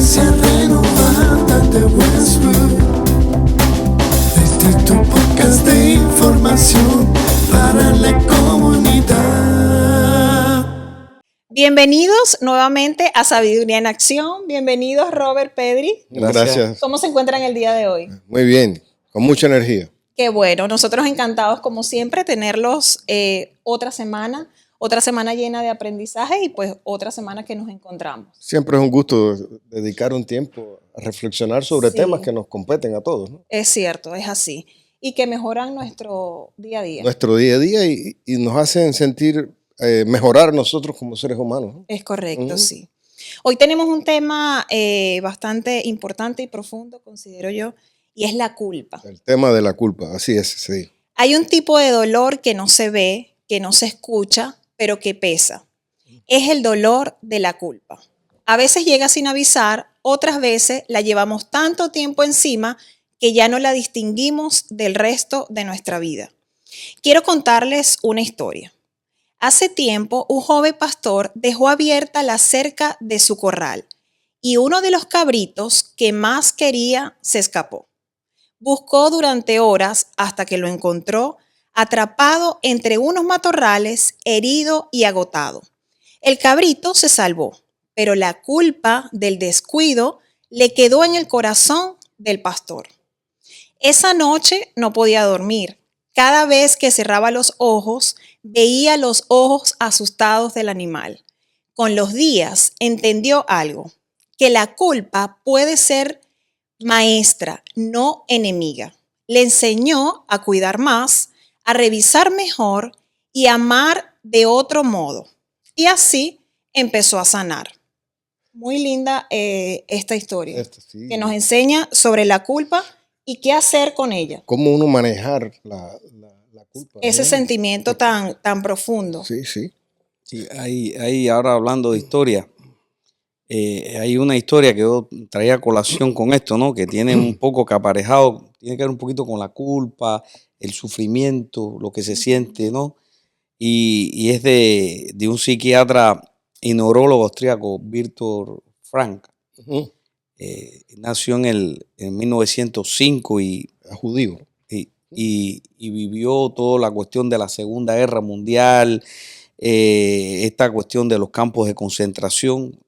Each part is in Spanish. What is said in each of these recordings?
Frecuencia renovada de Westwood. Este es tu podcast de información para la comunidad. Bienvenidos nuevamente a Sabiduría en Acción. Bienvenidos, Robert Pedri. Gracias. ¿Cómo se encuentran el día de hoy? Muy bien, con mucha energía. Qué bueno, nosotros encantados como siempre tenerlos otra semana llena de aprendizaje y pues otra semana que nos encontramos. Siempre es un gusto dedicar un tiempo a reflexionar sobre Sí. temas que nos competen a todos, ¿no? Es cierto, es así. Y que mejoran nuestro día a día. Nuestro día a día y nos hacen sentir, mejorar nosotros como seres humanos, ¿no? Es correcto, sí. Hoy tenemos un tema bastante importante y profundo, considero yo, y es la culpa. El tema de la culpa, así es, sí. Hay un tipo de dolor que no se ve, que no se escucha, pero que pesa. Es el dolor de la culpa. A veces llega sin avisar, otras veces la llevamos tanto tiempo encima que ya no la distinguimos del resto de nuestra vida. Quiero contarles una historia. Hace tiempo, un joven pastor dejó abierta la cerca de su corral y uno de los cabritos que más quería se escapó. Buscó durante horas hasta que lo encontró atrapado entre unos matorrales, herido y agotado. El cabrito se salvó, pero la culpa del descuido le quedó en el corazón del pastor. Esa noche no podía dormir. Cada vez que cerraba los ojos, veía los ojos asustados del animal. Con los días entendió algo, que la culpa puede ser maestra, no enemiga. Le enseñó a cuidar más, a revisar mejor y a amar de otro modo. Y así empezó a sanar. Muy linda esta historia, Sí. que nos enseña sobre la culpa y qué hacer con ella. Cómo uno manejar la culpa. Ese ¿no? sentimiento tan profundo. Sí, sí. Sí, ahí ahora hablando de historia, hay una historia que yo traía a colación con esto, ¿no? Que tiene un poco que aparejado, tiene que ver un poquito con la culpa, el sufrimiento, lo que se siente, ¿no? Y es de un psiquiatra y neurólogo austríaco, Viktor Frankl. Ujú. Nació en 1905 Es judío. y vivió toda la cuestión de la Segunda Guerra Mundial, esta cuestión de los campos de concentración.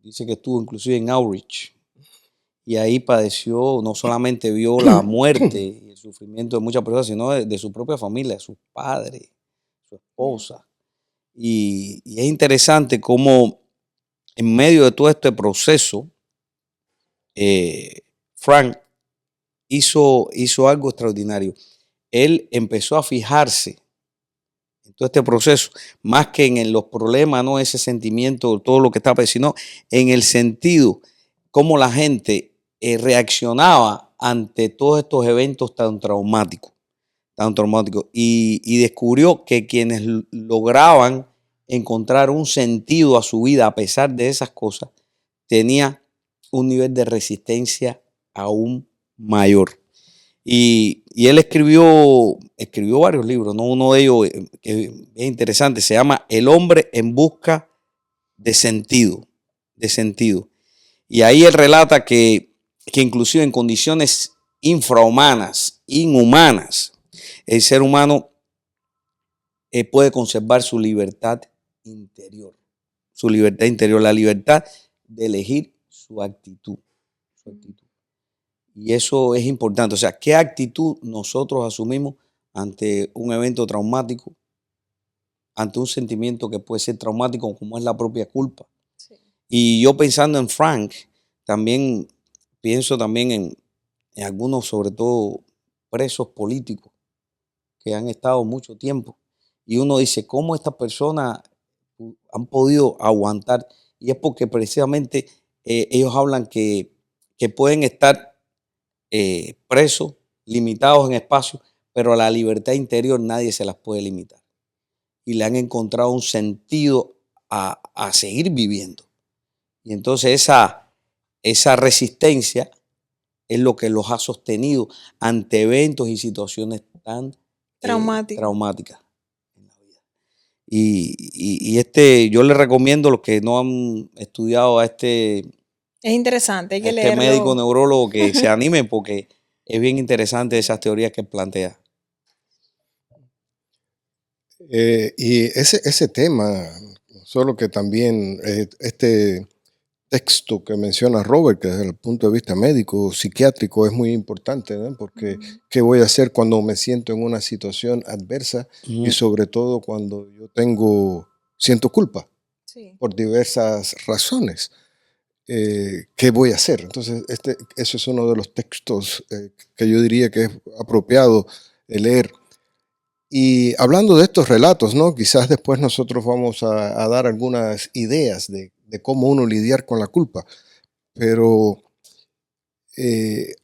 Dice que estuvo inclusive en Auschwitz y ahí padeció, no solamente vio la muerte y el sufrimiento de muchas personas, sino de su propia familia, de sus padres, su esposa. Y es interesante cómo en medio de todo este proceso, Frank hizo algo extraordinario. Él empezó a fijarse en todo este proceso, más que en los problemas, no ese sentimiento, todo lo que estaba pasando, sino en el sentido, cómo la gente reaccionaba ante todos estos eventos tan traumáticos. Y descubrió que quienes lograban encontrar un sentido a su vida a pesar de esas cosas, tenía un nivel de resistencia aún mayor. Y él escribió varios libros, ¿no? Uno de ellos que es interesante, se llama El hombre en busca de sentido. Y ahí él relata que inclusive en condiciones infrahumanas, inhumanas, el ser humano puede conservar su libertad interior. La libertad de elegir su actitud. Y eso es importante. O sea, ¿qué actitud nosotros asumimos ante un evento traumático, ante un sentimiento que puede ser traumático como es la propia culpa? Sí. Y yo pensando en Frank, también pienso también en algunos, sobre todo, presos políticos que han estado mucho tiempo. Y uno dice, ¿cómo estas personas han podido aguantar? Y es porque precisamente ellos hablan que pueden estar presos, limitados en espacio, pero a la libertad interior nadie se las puede limitar. Y le han encontrado un sentido a seguir viviendo. Y entonces esa resistencia es lo que los ha sostenido ante eventos y situaciones tan traumáticas en la vida. Y yo les recomiendo a los que no han estudiado a este Es interesante, hay que Este leerlo. médico neurólogo que se anime porque es bien interesante esas teorías que él plantea. Y ese tema, solo que también este texto que menciona Robert, que desde el punto de vista médico, psiquiátrico, es muy importante, ¿no? Porque ¿qué voy a hacer cuando me siento en una situación adversa y sobre todo cuando yo siento culpa Sí. por diversas razones? ¿Qué voy a hacer? Entonces, eso es uno de los textos que yo diría que es apropiado leer. Y hablando de estos relatos, ¿no? Quizás después nosotros vamos a dar algunas ideas de cómo uno lidiar con la culpa, pero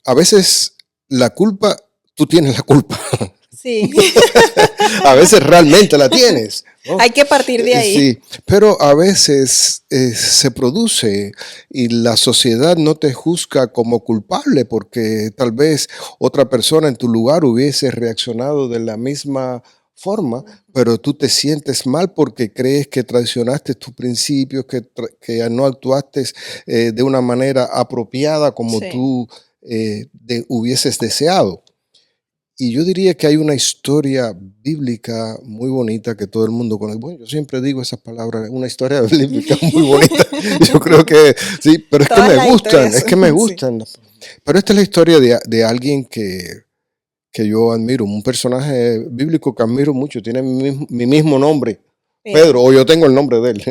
a veces la culpa, tú tienes la culpa, Sí. a veces realmente la tienes, ¿no? Hay que partir de ahí. Sí, pero a veces se produce y la sociedad no te juzga como culpable porque tal vez otra persona en tu lugar hubiese reaccionado de la misma forma, pero tú te sientes mal porque crees que traicionaste tus principios, que no actuaste de una manera apropiada como Sí. tú hubieses deseado. Y yo diría que hay una historia bíblica muy bonita que todo el mundo conoce. Bueno, yo siempre digo esas palabras, una historia bíblica muy bonita. Yo creo que sí, pero es que Todas me las gustan, historias es que me son- sí. gustan. Pero esta es la historia de alguien que yo admiro, un personaje bíblico que admiro mucho, tiene mi mismo nombre, Pedro, o yo tengo el nombre de él.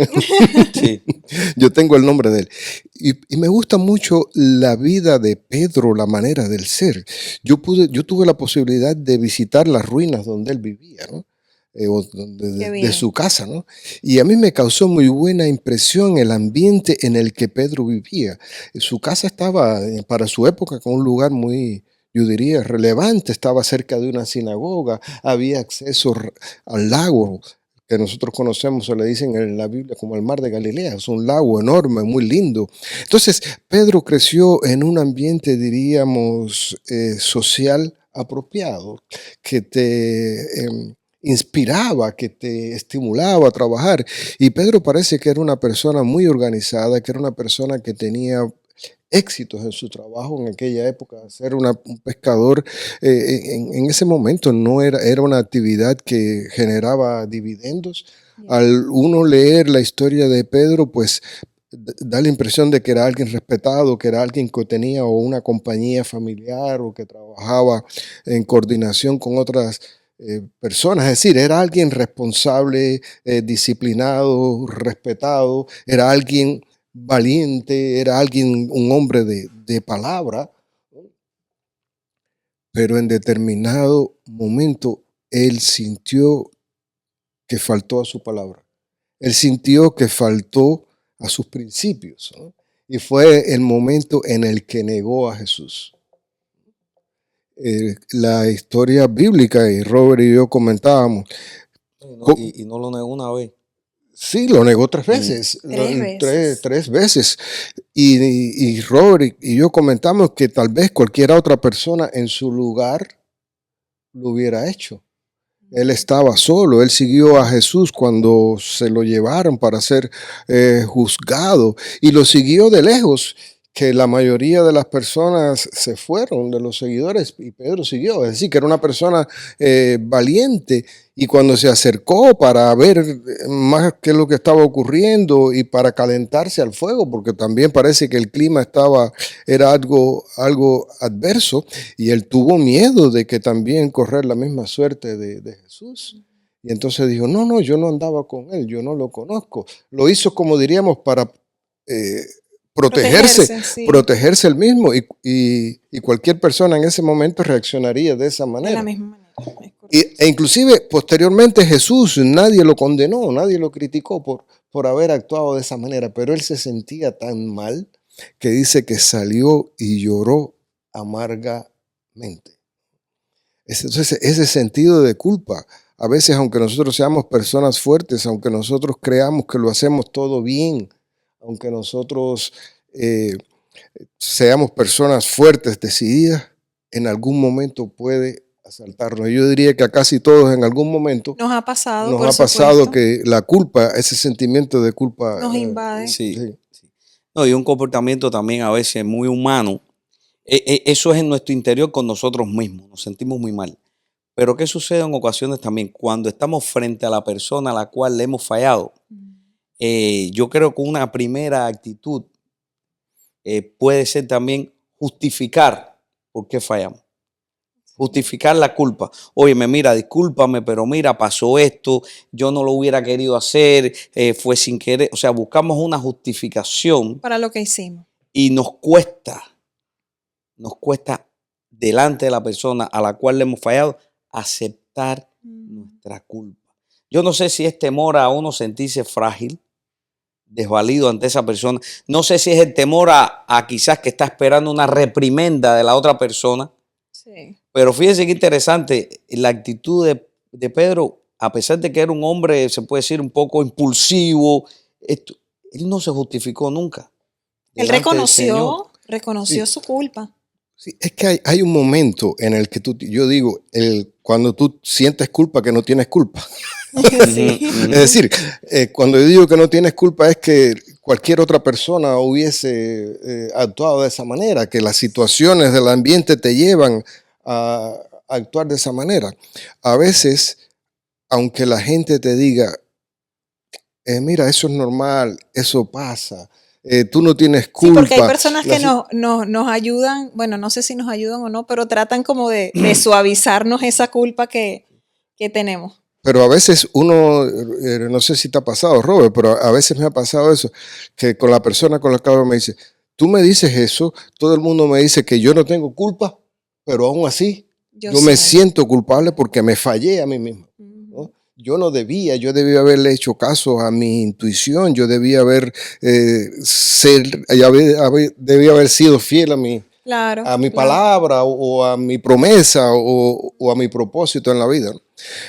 Sí. Yo tengo el nombre de él. Y me gusta mucho la vida de Pedro, la manera del ser. Yo tuve la posibilidad de visitar las ruinas donde él vivía, ¿no? O Qué de bien. su casa, ¿no? Y a mí me causó muy buena impresión el ambiente en el que Pedro vivía. Su casa estaba, para su época, con un lugar muy, yo diría, relevante. Estaba cerca de una sinagoga, había acceso al lago que nosotros conocemos, o le dicen en la Biblia como el mar de Galilea, es un lago enorme, muy lindo. Entonces, Pedro creció en un ambiente, diríamos, social apropiado, que te inspiraba, que te estimulaba a trabajar. Y Pedro parece que era una persona muy organizada, que era una persona que tenía éxitos en su trabajo en aquella época. Ser un pescador en ese momento no era una actividad que generaba dividendos. Al uno leer la historia de Pedro, pues da la impresión de que era alguien respetado, que era alguien que tenía o una compañía familiar o que trabajaba en coordinación con otras personas. Es decir, era alguien responsable, disciplinado, respetado, era alguien valiente, era alguien, un hombre de palabra, pero en determinado momento él sintió que faltó a su palabra. Él sintió que faltó a sus principios, ¿no? Y fue el momento en el que negó a Jesús. La historia bíblica, y Robert y yo comentábamos, Y no lo negó una vez. sí, lo negó 3 veces. Tres veces. Y Robert y yo comentamos que tal vez cualquier otra persona en su lugar lo hubiera hecho. Él estaba solo, él siguió a Jesús cuando se lo llevaron para ser juzgado y lo siguió de lejos, que la mayoría de las personas se fueron, de los seguidores, y Pedro siguió. Es decir, que era una persona valiente, y cuando se acercó para ver más qué es lo que estaba ocurriendo y para calentarse al fuego, porque también parece que el clima era algo adverso, y él tuvo miedo de que también correr la misma suerte de Jesús. Y entonces dijo, no, yo no andaba con él, yo no lo conozco. Lo hizo, como diríamos, para Sí. protegerse él mismo, y cualquier persona en ese momento reaccionaría de esa De manera. la misma manera. Es correcto. E inclusive posteriormente Jesús, nadie lo condenó, nadie lo criticó por haber actuado de esa manera, pero él se sentía tan mal que dice que salió y lloró amargamente. Entonces, ese sentido de culpa, a veces aunque nosotros seamos personas fuertes, aunque nosotros creamos que lo hacemos todo bien, aunque nosotros seamos personas fuertes, decididas, en algún momento puede asaltarnos. Yo diría que a casi todos en algún momento Nos ha pasado, nos por ha pasado supuesto. que la culpa, ese sentimiento de culpa Nos invade. Sí. sí. Sí. No, y un comportamiento también a veces muy humano. Eso es en nuestro interior con nosotros mismos, nos sentimos muy mal. Pero ¿qué sucede en ocasiones también? Cuando estamos frente a la persona a la cual le hemos fallado, yo creo que una primera actitud puede ser también justificar por qué fallamos. Justificar la culpa. Óyeme, mira, discúlpame, pero mira, pasó esto, yo no lo hubiera querido hacer, fue sin querer. O sea, buscamos una justificación Para lo que hicimos. y nos cuesta delante de la persona a la cual le hemos fallado aceptar nuestra culpa. Yo no sé si es temor a uno sentirse frágil, desvalido ante esa persona. No sé si es el temor a quizás que está esperando una reprimenda de la otra persona. Sí. Pero fíjense qué interesante, la actitud de Pedro, a pesar de que era un hombre, se puede decir, un poco impulsivo, él no se justificó nunca. Él delante del Señor. reconoció Sí. su culpa. Sí, es que hay un momento en el que yo digo, cuando tú sientes culpa que no tienes culpa. Sí. Es decir, cuando yo digo que no tienes culpa es que cualquier otra persona hubiese actuado de esa manera, que las situaciones del ambiente te llevan a actuar de esa manera. A veces, aunque la gente te diga, mira, eso es normal, eso pasa, tú no tienes Sí, culpa. porque hay personas que La- nos ayudan, bueno, no sé si nos ayudan o no, pero tratan como de suavizarnos esa culpa que tenemos. Pero a veces uno, no sé si te ha pasado, Robert, pero a veces me ha pasado eso, que con la persona con la que hablo me dice, tú me dices eso, todo el mundo me dice que yo no tengo culpa, pero aún así yo me siento culpable porque me fallé a mí mismo, ¿no? Yo no debía, yo debía haberle hecho caso a mi intuición, yo debía debía haber sido fiel a mi Claro, palabra o a mi promesa o a mi propósito en la vida, ¿no?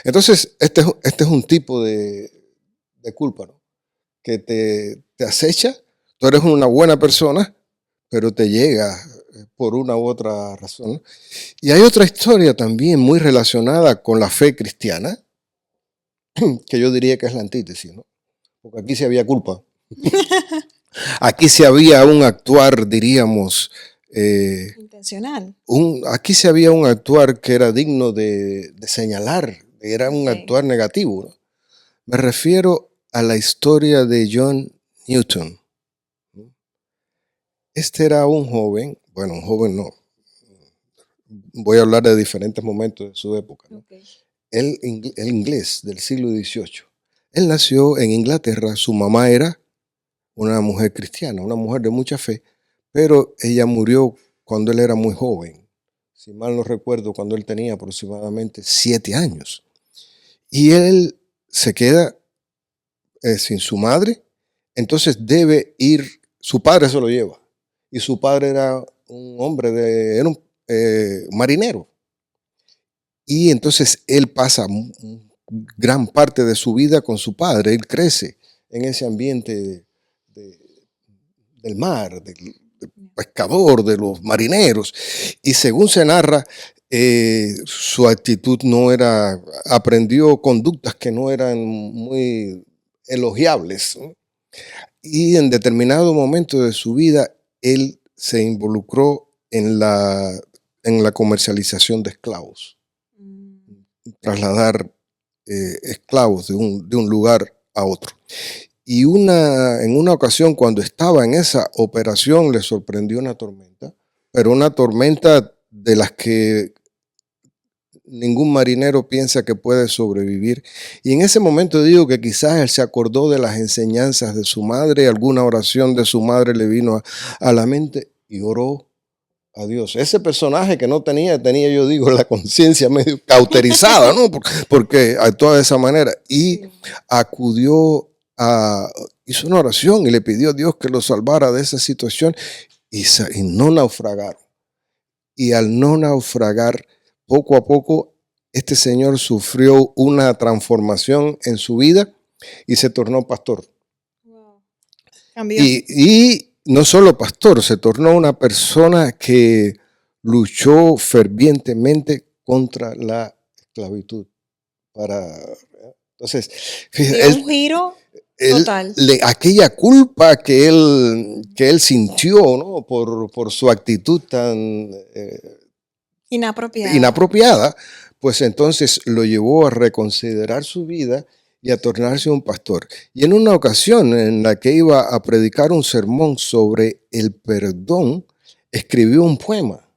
Entonces, este es un tipo de culpa, ¿no? Que te acecha. Tú eres una buena persona, pero te llega por una u otra razón, ¿no? Y hay otra historia también muy relacionada con la fe cristiana, que yo diría que es la antítesis, ¿no? Porque aquí sí había culpa. Aquí sí había un actuar, diríamos, intencional. aquí sí había un actuar que era digno de señalar, era un Ok. actuar negativo, ¿no? Me refiero a la historia de John Newton. Este era un joven, bueno, un joven no, voy a hablar de diferentes momentos de su época, ¿no? Ok. El inglés del siglo XVIII. Él nació en Inglaterra, su mamá era una mujer cristiana, una mujer de mucha fe, pero ella murió cuando él era muy joven. Si mal no recuerdo, cuando él tenía aproximadamente 7 años. Y él se queda sin su madre, entonces debe ir, su padre se lo lleva. Y su padre era un hombre, era un marinero. Y entonces él pasa gran parte de su vida con su padre, él crece en ese ambiente del mar, del pescador, de los marineros. Y según se narra, su actitud no era, aprendió conductas que no eran muy elogiables, ¿no? Y en determinado momento de su vida, él se involucró en la comercialización de esclavos, trasladar esclavos de un lugar a otro. Y en una ocasión, cuando estaba en esa operación, le sorprendió una tormenta, pero una tormenta de las que ningún marinero piensa que puede sobrevivir. Y en ese momento digo que quizás él se acordó de las enseñanzas de su madre, alguna oración de su madre le vino a la mente y oró a Dios. Ese personaje que no tenía, yo digo, la conciencia medio cauterizada, ¿no? Porque actuó de esa manera y acudió hizo una oración y le pidió a Dios que lo salvara de esa situación y no naufragaron. Y al no naufragar, poco a poco, este señor sufrió una transformación en su vida y se tornó pastor. Wow. Cambió. Y no solo pastor, se tornó una persona que luchó fervientemente contra la esclavitud. Entonces, Dio un giro Total. Aquella culpa que él sintió, ¿no? Por su actitud tan Inapropiada. inapropiada, pues entonces lo llevó a reconsiderar su vida y a tornarse un pastor. Y en una ocasión en la que iba a predicar un sermón sobre el perdón, escribió un poema.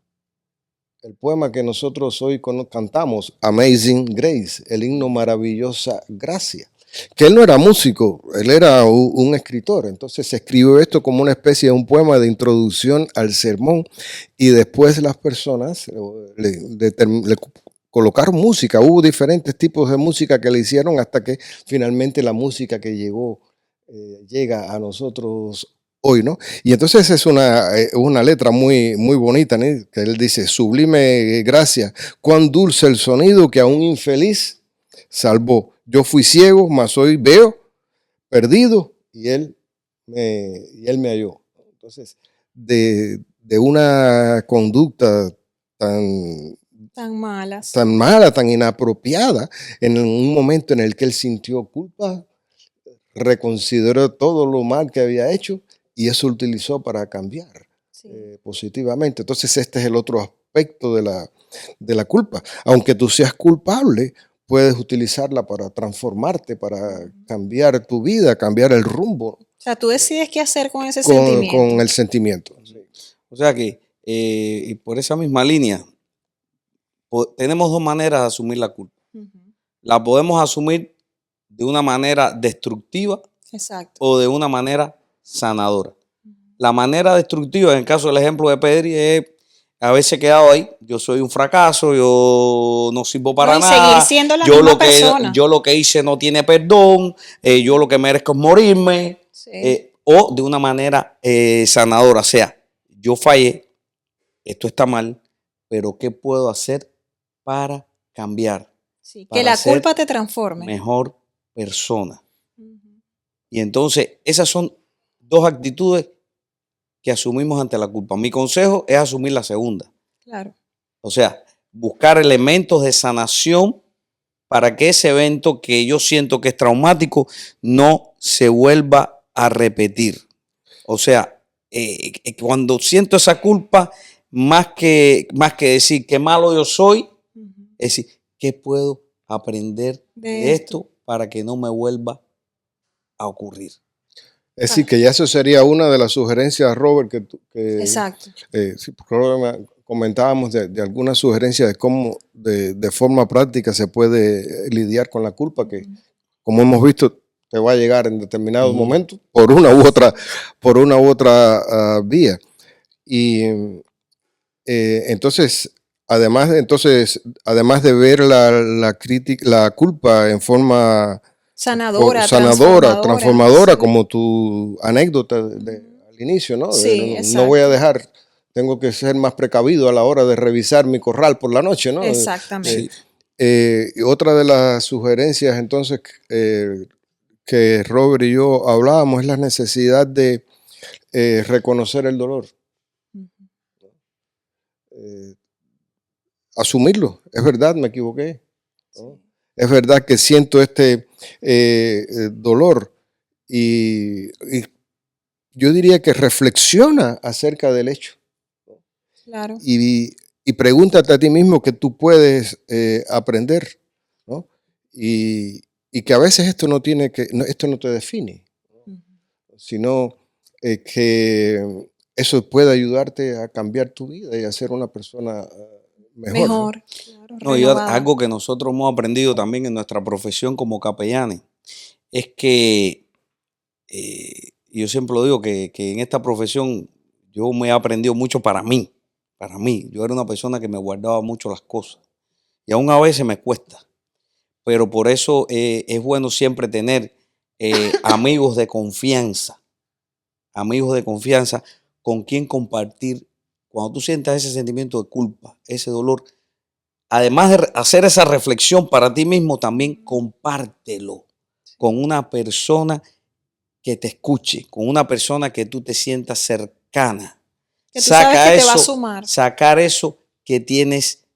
El poema que nosotros hoy cantamos, Amazing Grace, el himno Maravillosa Gracia. Que él no era músico, él era un escritor. Entonces escribió esto como una especie de un poema de introducción al sermón y después las personas le colocaron música. Hubo diferentes tipos de música que le hicieron hasta que finalmente la música que llega a nosotros hoy, ¿no? Y entonces es una letra muy, muy bonita, ¿no? Que él dice: sublime gracia, cuán dulce el sonido que a un infeliz salvó. Yo fui ciego, mas hoy veo, perdido, y él me halló. Entonces, de una conducta Tan malas. tan mala, tan inapropiada, en un momento en el que él sintió culpa, reconsideró todo lo mal que había hecho y eso lo utilizó para cambiar positivamente. Entonces este es el otro aspecto de la culpa. Aunque tú seas culpable, puedes utilizarla para transformarte, para cambiar tu vida, cambiar el rumbo. O sea, tú decides qué hacer con ese sentimiento. Con el sentimiento. Sí. O sea que, y por esa misma línea, tenemos dos maneras de asumir la culpa. La podemos asumir de una manera destructiva. Exacto. O de una manera sanadora. La manera destructiva, en el caso del ejemplo de Pedri, es haberse quedado ahí. Yo soy un fracaso, yo no sirvo para nada. Seguir siendo la misma persona. Yo lo que hice no tiene perdón, yo lo que merezco es morirme. Sí. O de una manera sanadora, o sea, yo fallé, esto está mal, pero ¿qué puedo hacer para cambiar? Sí, para que la ser culpa te transforme. Mejor persona. Y entonces esas son dos actitudes que asumimos ante la culpa. Mi consejo es asumir la segunda. Claro. O sea, buscar elementos de sanación para que ese evento que yo siento que es traumático no se vuelva a repetir. O sea, cuando siento esa culpa, más que decir qué malo yo soy, es decir, ¿qué puedo aprender de esto para que no me vuelva a ocurrir? Es decir, que ya eso sería una de las sugerencias, Robert, Exacto. Sí, comentábamos de algunas sugerencias de cómo de forma práctica se puede lidiar con la culpa, que como hemos visto te va a llegar en determinados momentos por una u otra vía. Y entonces, además de ver la culpa en forma sanadora, transformadora, como tu anécdota al inicio, ¿no? Sí, no voy a dejar, tengo que ser más precavido a la hora de revisar mi corral por la noche, ¿no? Exactamente. Y otra de las sugerencias entonces que Robert y yo hablábamos es la necesidad de reconocer el dolor. Asumirlo, es verdad, me equivoqué, ¿no? Es verdad que siento este dolor y yo diría que reflexiona acerca del hecho. Claro. Y pregúntate a ti mismo qué tú puedes aprender, ¿no? Y que a veces esto no te define, sino que eso puede ayudarte a cambiar tu vida y a ser una persona mejor. Claro, No, y algo que nosotros hemos aprendido también en nuestra profesión como capellanes es que, yo siempre lo digo, que en esta profesión yo me he aprendido mucho para mí. Para mí, yo era una persona que me guardaba mucho las cosas y aún a veces me cuesta, pero por eso es bueno siempre tener amigos de confianza con quien compartir. Cuando tú sientas ese sentimiento de culpa, ese dolor, además de hacer esa reflexión para ti mismo, también compártelo con una persona que te escuche, con una persona que tú te sientas cercana. Que tú sabes que te va a sumar. Sacar eso que tienes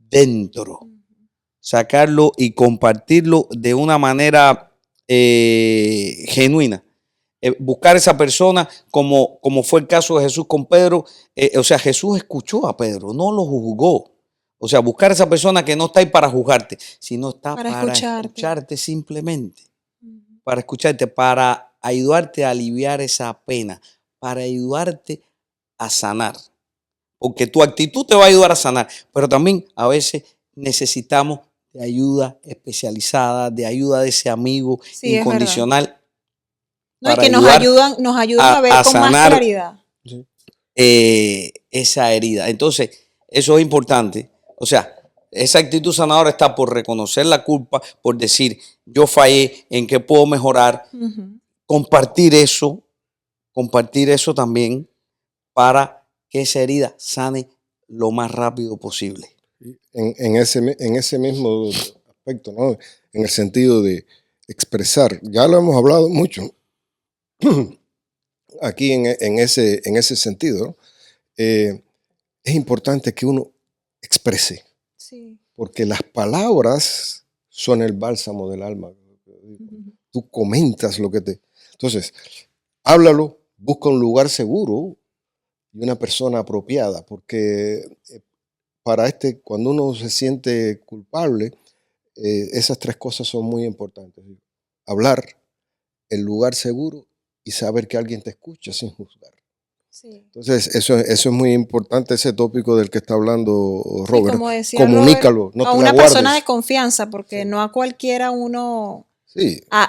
dentro. Sacarlo y compartirlo de una manera genuina. Buscar esa persona como fue el caso de Jesús con Pedro. O sea, Jesús escuchó a Pedro, no lo juzgó. O sea, buscar esa persona que no está ahí para juzgarte, sino está para escucharte simplemente. Para escucharte, para ayudarte a aliviar esa pena, para ayudarte a sanar. Porque tu actitud te va a ayudar a sanar, pero también a veces necesitamos de ayuda especializada, de ayuda de ese amigo incondicional. No, y que nos ayudan a ver con más claridad esa herida. Entonces, eso es importante. O sea, esa actitud sanadora está por reconocer la culpa, por decir, yo fallé, en qué puedo mejorar, compartir eso también para que esa herida sane lo más rápido posible. En ese mismo aspecto, ¿no? En el sentido de expresar, ya lo hemos hablado mucho aquí en ese sentido, ¿no? Es importante que uno exprese, porque las palabras son el bálsamo del alma. Tú comentas lo que te... Entonces, háblalo, busca un lugar seguro y una persona apropiada, porque cuando uno se siente culpable, esas tres cosas son muy importantes. Hablar, el lugar seguro y saber que alguien te escucha sin juzgar. Entonces, eso es muy importante, ese tópico del que está hablando Robert. Como decía comunícalo, Robert, no te a una la guardes. persona de confianza, porque no a cualquiera uno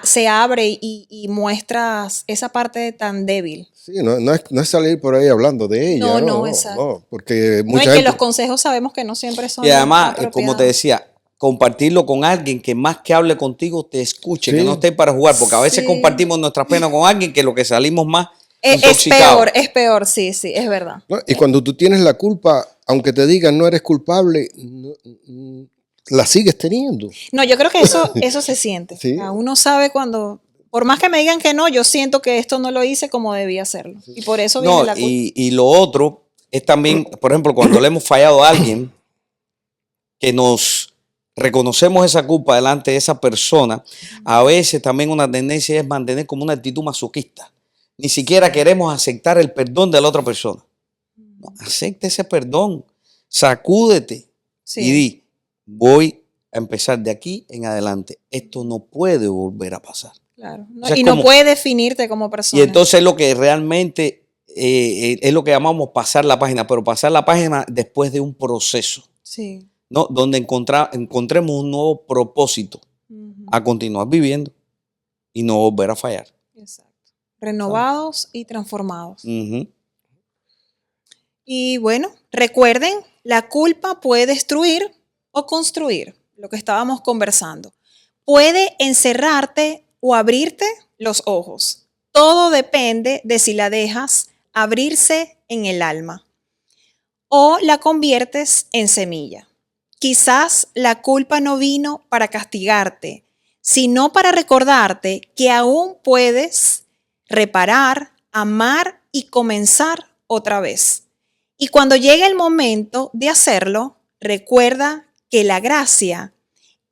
se abre y muestras esa parte tan débil. Sí, no es salir por ahí hablando de ella. No, exacto. No, porque mucha gente... que los consejos sabemos que no siempre son. Y además, como te decía, compartirlo con alguien que más que hable contigo te escuche, que no esté para jugar, porque a veces compartimos nuestras penas con alguien que lo que salimos más intoxicados. Es peor, sí, es verdad. ¿No? Y cuando tú tienes la culpa, aunque te digan no eres culpable, la sigues teniendo. No, yo creo que eso se siente. Sí. Uno sabe cuando, por más que me digan que no, yo siento que esto no lo hice como debía hacerlo. Sí. Y por eso viene la culpa. Y lo otro es también, por ejemplo, cuando le hemos fallado a alguien, que nos reconocemos esa culpa delante de esa persona, a veces también una tendencia es mantener como una actitud masoquista. Ni siquiera queremos aceptar el perdón de la otra persona. No, acepta ese perdón, sacúdete y di, voy a empezar de aquí en adelante. Esto no puede volver a pasar. Claro. No, o sea, no puede definirte como persona. Y entonces lo que realmente es lo que llamamos pasar la página, pero pasar la página después de un proceso. Sí. ¿No? Donde encontremos un nuevo propósito a continuar viviendo y no volver a fallar. Exacto. Renovados y transformados. Y bueno, recuerden, la culpa puede destruir o construir, lo que estábamos conversando. Puede encerrarte o abrirte los ojos. Todo depende de si la dejas abrirse en el alma o la conviertes en semilla. Quizás la culpa no vino para castigarte, sino para recordarte que aún puedes reparar, amar y comenzar otra vez. Y cuando llegue el momento de hacerlo, recuerda que la gracia,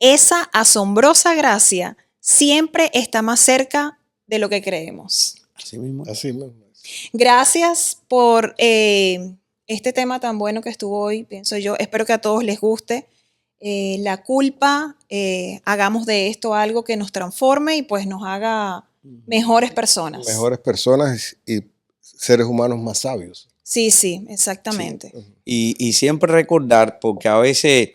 esa asombrosa gracia, siempre está más cerca de lo que creemos. Así mismo. Así mismo. Gracias por este tema tan bueno que estuvo hoy, pienso yo. Espero que a todos les guste. La culpa, hagamos de esto algo que nos transforme y pues nos haga mejores personas. Mejores personas y seres humanos más sabios. Sí, exactamente. Sí. Y siempre recordar, porque a veces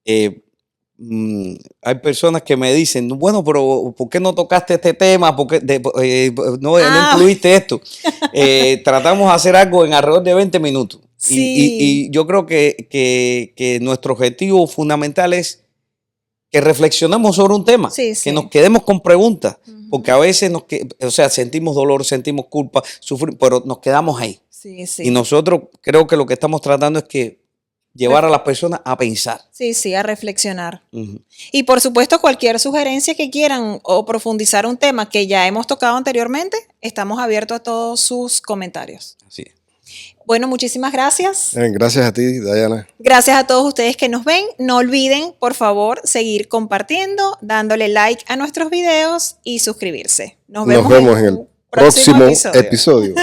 hay personas que me dicen, bueno, pero ¿por qué no tocaste este tema? ¿Por qué no incluiste esto? Tratamos de hacer algo en alrededor de 20 minutos. Sí. Y yo creo que nuestro objetivo fundamental es que reflexionemos sobre un tema, que nos quedemos con preguntas, porque a veces sentimos dolor, sentimos culpa, sufrimos, pero nos quedamos ahí. Sí. Y nosotros creo que lo que estamos tratando es que llevar a las personas a pensar. Sí, a reflexionar. Y por supuesto, cualquier sugerencia que quieran o profundizar un tema que ya hemos tocado anteriormente, estamos abiertos a todos sus comentarios. Así es. Bueno, muchísimas gracias. Gracias a ti, Diana. Gracias a todos ustedes que nos ven. No olviden, por favor, seguir compartiendo, dándole like a nuestros videos y suscribirse. Nos vemos en el próximo episodio.